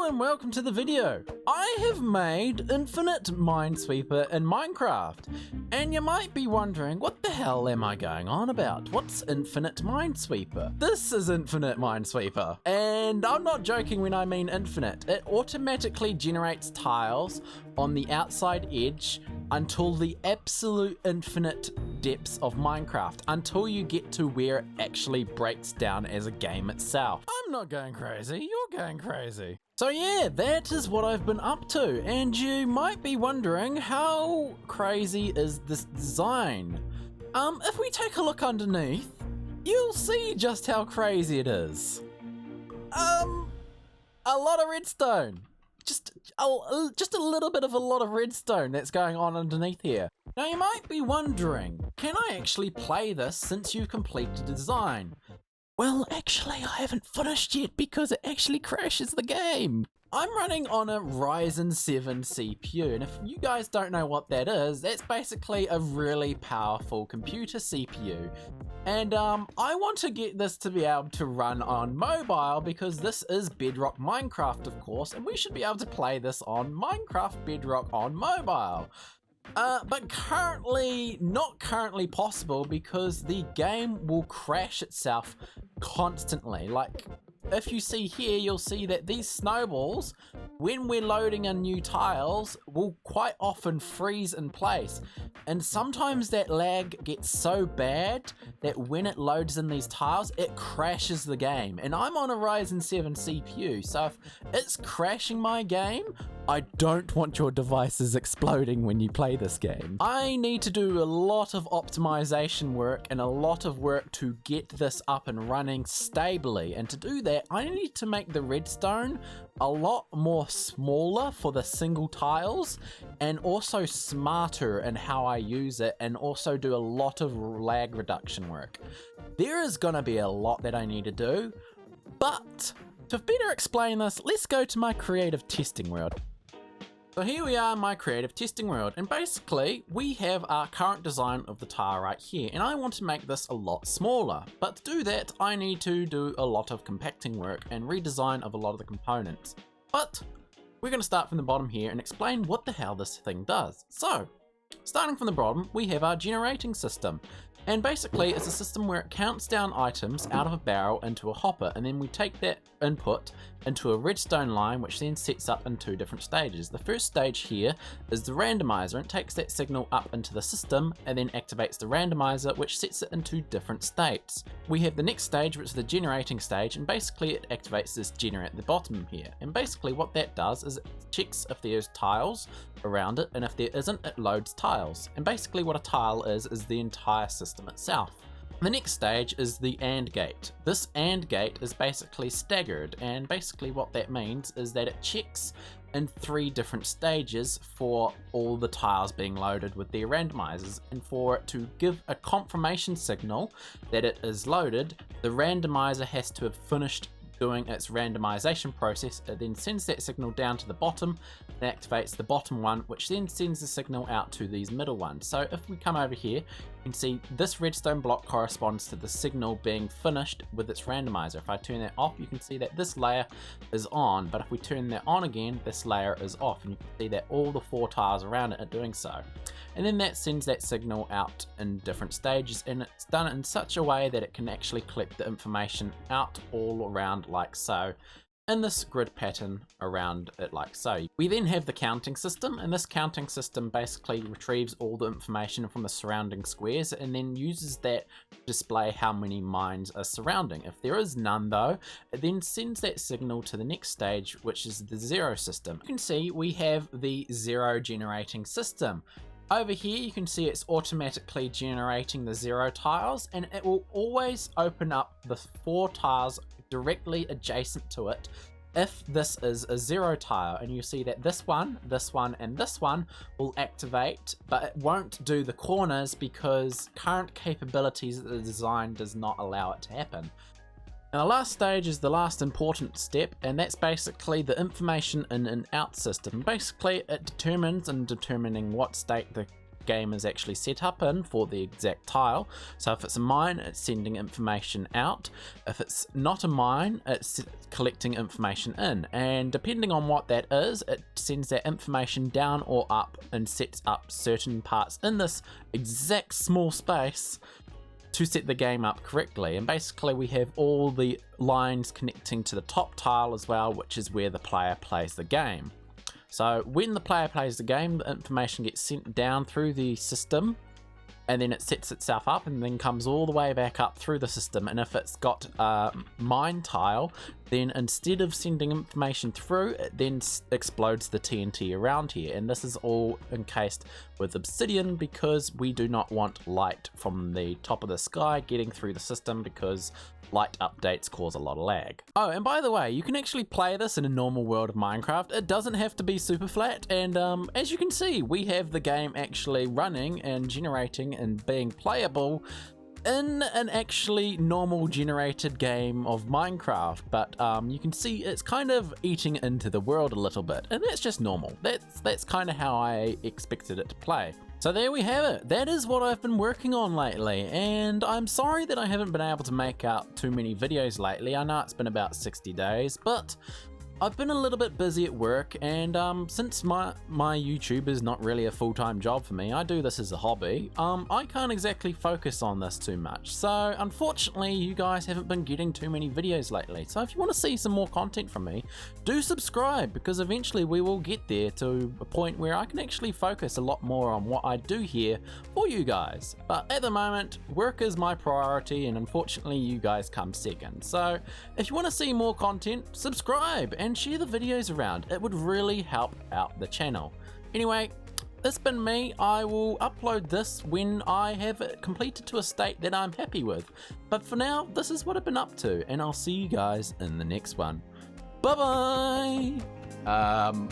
and welcome to the video. I have made Infinite Minesweeper in Minecraft, and you might be wondering, what the hell am I going on about? What's Infinite Minesweeper? This is Infinite Minesweeper, and I'm not joking when I mean infinite. It automatically generates tiles on the outside edge until the absolute infinite depths of Minecraft, until you get to where it actually breaks down as a game itself. I'm not going crazy, you're going crazy. So yeah, that is what I've been up to, and you might be wondering, how crazy is this design? If we take a look underneath, you'll see just how crazy it is. A lot of redstone. Just a little bit of a lot of redstone that's going on underneath here. Now you might be wondering, can I actually play this since you've completed the design? Well, actually I haven't finished yet because it actually crashes the game. I'm running on a Ryzen 7 CPU, and if you guys don't know what that is, that's basically a really powerful computer CPU. And I want to get this to be able to run on mobile because this is Bedrock Minecraft, of course, and we should be able to play this on Minecraft Bedrock on mobile. But not currently possible because the game will crash itself constantly. Like, if you see here, you'll see that these snowballs, when we're loading in new tiles, will quite often freeze in place. And sometimes that lag gets so bad that when it loads in these tiles, it crashes the game. And I'm on a Ryzen 7 CPU, so if it's crashing my game, I don't want your devices exploding when you play this game. I need to do a lot of optimization work and a lot of work to get this up and running stably, and to do that I need to make the redstone a lot more smaller for the single tiles, and also smarter in how I use it, and also do a lot of lag reduction work. There is gonna be a lot that I need to do, but to better explain this, let's go to my creative testing world. So here we are in my creative testing world, and basically we have our current design of the tile right here, and I want to make this a lot smaller. But to do that, I need to do a lot of compacting work and redesign of a lot of the components. But we're going to start from the bottom here and explain what the hell this thing does. So, starting from the bottom, we have our generating system. And basically it's a system where it counts down items out of a barrel into a hopper, and then we take that input into a redstone line, which then sets up in two different stages. The first stage here is the randomizer, and it takes that signal up into the system and then activates the randomizer, which sets it into different states. We have the next stage, which is the generating stage, and basically it activates this generator at the bottom here. And basically what that does is it checks if there's tiles around it, and if there isn't, it loads tiles. And basically what a tile is the entire system itself. The next stage is the AND gate. This AND gate is basically staggered, and basically what that means is that it checks in 3 different stages for all the tiles being loaded with their randomizers, and for it to give a confirmation signal that it is loaded, the randomizer has to have finished doing its randomization process. It then sends that signal down to the bottom and activates the bottom one, which then sends the signal out to these middle ones. So if we come over here, you can see this redstone block corresponds to the signal being finished with its randomizer. If I turn that off, you can see that this layer is on, but if we turn that on again, this layer is off, and you can see that all the 4 tiles around it are doing so. And then that sends that signal out in different stages, and it's done in such a way that it can actually collect the information out all around like so, in this grid pattern around it like so. We then have the counting system, and this counting system basically retrieves all the information from the surrounding squares and then uses that to display how many mines are surrounding. If there is none though, it then sends that signal to the next stage, which is the zero system. You can see we have the zero generating system. Over here you can see it's automatically generating the 0 tiles, and it will always open up the 4 tiles directly adjacent to it if this is a 0 tile, and you see that this one, and this one will activate, but it won't do the corners because current capabilities of the design does not allow it to happen. Now the last stage is the last important step, and that's basically the information in and out system. Basically it determines, in determining what state the game is actually set up in for the exact tile. So if it's a mine, it's sending information out. If it's not a mine, it's collecting information in. And depending on what that is, it sends that information down or up and sets up certain parts in this exact small space to set the game up correctly. And basically we have all the lines connecting to the top tile as well, which is where the player plays the game. So when the player plays the game, the information gets sent down through the system, and then it sets itself up and then comes all the way back up through the system. And if it's got a mine tile, then instead of sending information through, it then explodes the TNT around here. And this is all encased with obsidian because we do not want light from the top of the sky getting through the system, because light updates cause a lot of lag. Oh, and by the way, you can actually play this in a normal world of Minecraft. It doesn't have to be super flat, and as you can see, we have the game actually running and generating and being playable in an actually normal generated game of Minecraft, but you can see it's kind of eating into the world a little bit, and that's just normal. That's kind of how I expected it to play. So there we have it. That is what I've been working on lately, and I'm sorry that I haven't been able to make out too many videos lately. I know it's been about 60 days, but I've been a little bit busy at work, and since my YouTube is not really a full-time job for me, I do this as a hobby, I can't exactly focus on this too much. So unfortunately, you guys haven't been getting too many videos lately. So if you want to see some more content from me, do subscribe, because eventually we will get there to a point where I can actually focus a lot more on what I do here for you guys. But at the moment, work is my priority, and unfortunately you guys come second. So if you want to see more content, subscribe and share the videos around. It would really help out the channel. Anyway, that's been me. I will upload this when I have it completed to a state that I'm happy with. But for now, this is what I've been up to, and I'll see you guys in the next one. Bye bye!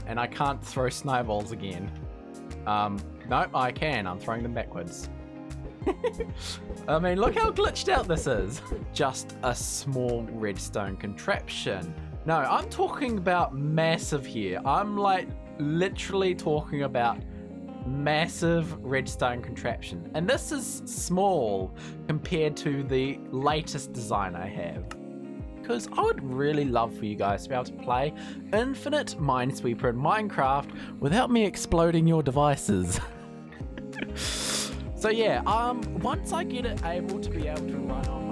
And I can't throw snowballs again. Nope, I can. I'm throwing them backwards. I mean, look how glitched out this is. Just a small redstone contraption. No, I'm talking about massive here. I'm like literally talking about massive redstone contraption. And this is small compared to the latest design I have. Because I would really love for you guys to be able to play infinite Minesweeper in Minecraft without me exploding your devices. So yeah, once I get it able to be able to run on